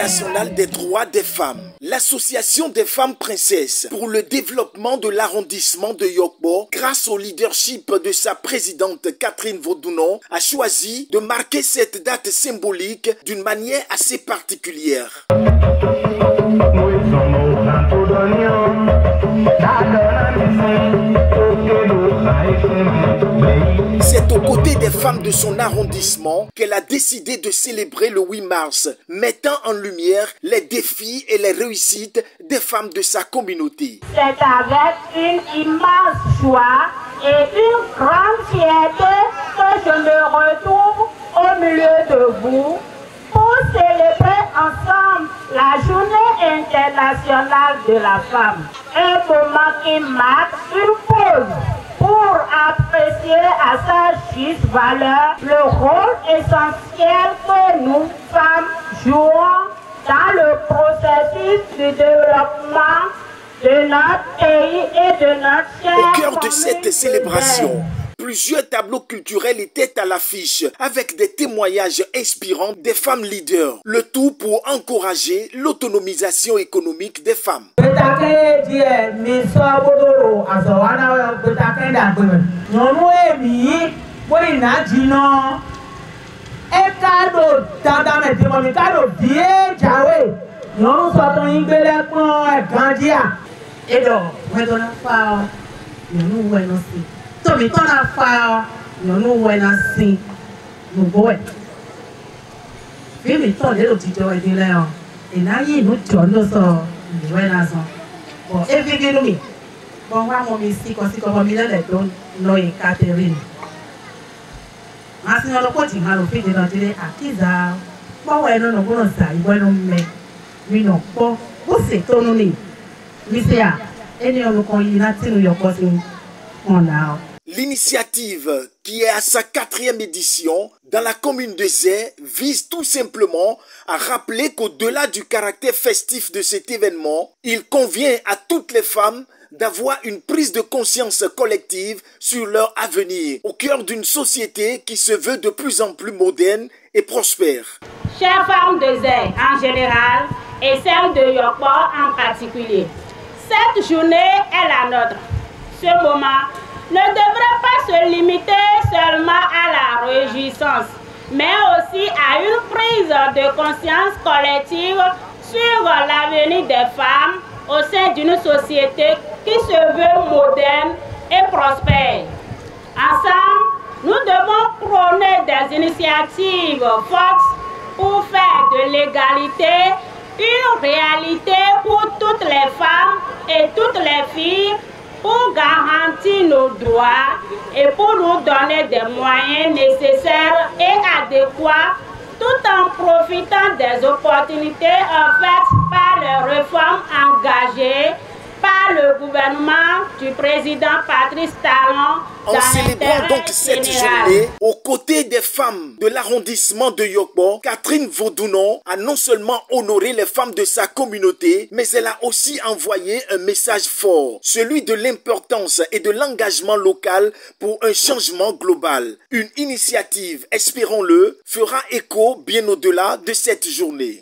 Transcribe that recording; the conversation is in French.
nationale des droits des femmes, l'Association des femmes princesses pour le développement de l'arrondissement de Yokbo, grâce au leadership de sa présidente Catherine Vaudounon, a choisi de marquer cette date symbolique d'une manière assez particulière. C'est aux côtés des femmes de son arrondissement qu'elle a décidé de célébrer le 8 mars, mettant en lumière les défis et les réussites des femmes de sa communauté. C'est avec une immense joie et une grande fierté que je me retrouve au milieu de vous pour célébrer ensemble la Journée internationale de la femme. Un moment qui marque une pause pour apprécier à sa juste valeur le rôle essentiel que nous, femmes, jouons dans le processus de développement de notre pays et de notre chère. Au cœur de cette célébration, plusieurs tableaux culturels étaient à l'affiche avec des témoignages inspirants des femmes leaders. Le tout pour encourager l'autonomisation économique des femmes. Tommy tona fa no wena sin no boy Fimi to le ti jo e le o e na yi no jo no so ni wena so bo e fi ginu mi bo wa mo mi si ko mi le don no e Catherine Asi no ko ti ha lo fi de no dire akiza bo we no go sa ibo no me mi no po o se to no ni mi se a eni o ko yi na ti no yo ko si on now. L'initiative, qui est à sa 4e édition, dans la commune de Zé, vise tout simplement à rappeler qu'au-delà du caractère festif de cet événement, il convient à toutes les femmes d'avoir une prise de conscience collective sur leur avenir, au cœur d'une société qui se veut de plus en plus moderne et prospère. Chères femmes de Zé en général et celles de Yokbo en particulier, cette journée est la nôtre. Ce moment ne devrait pas se limiter seulement à la réjouissance, mais aussi à une prise de conscience collective sur l'avenir des femmes au sein d'une société qui se veut moderne et prospère. Ensemble, nous devons prôner des initiatives fortes pour faire de l'égalité une réalité pour toutes les femmes et toutes les filles, pour garantir nos droits et pour nous donner des moyens nécessaires et adéquats tout en profitant des opportunités offertes par les réformes engagées par le gouvernement du président Patrice Talon. En célébrant donc cette journée, aux côtés des femmes de l'arrondissement de Yokbo, Catherine Vaudounon a non seulement honoré les femmes de sa communauté, mais elle a aussi envoyé un message fort, celui de l'importance et de l'engagement local pour un changement global. Une initiative, espérons-le, fera écho bien au-delà de cette journée.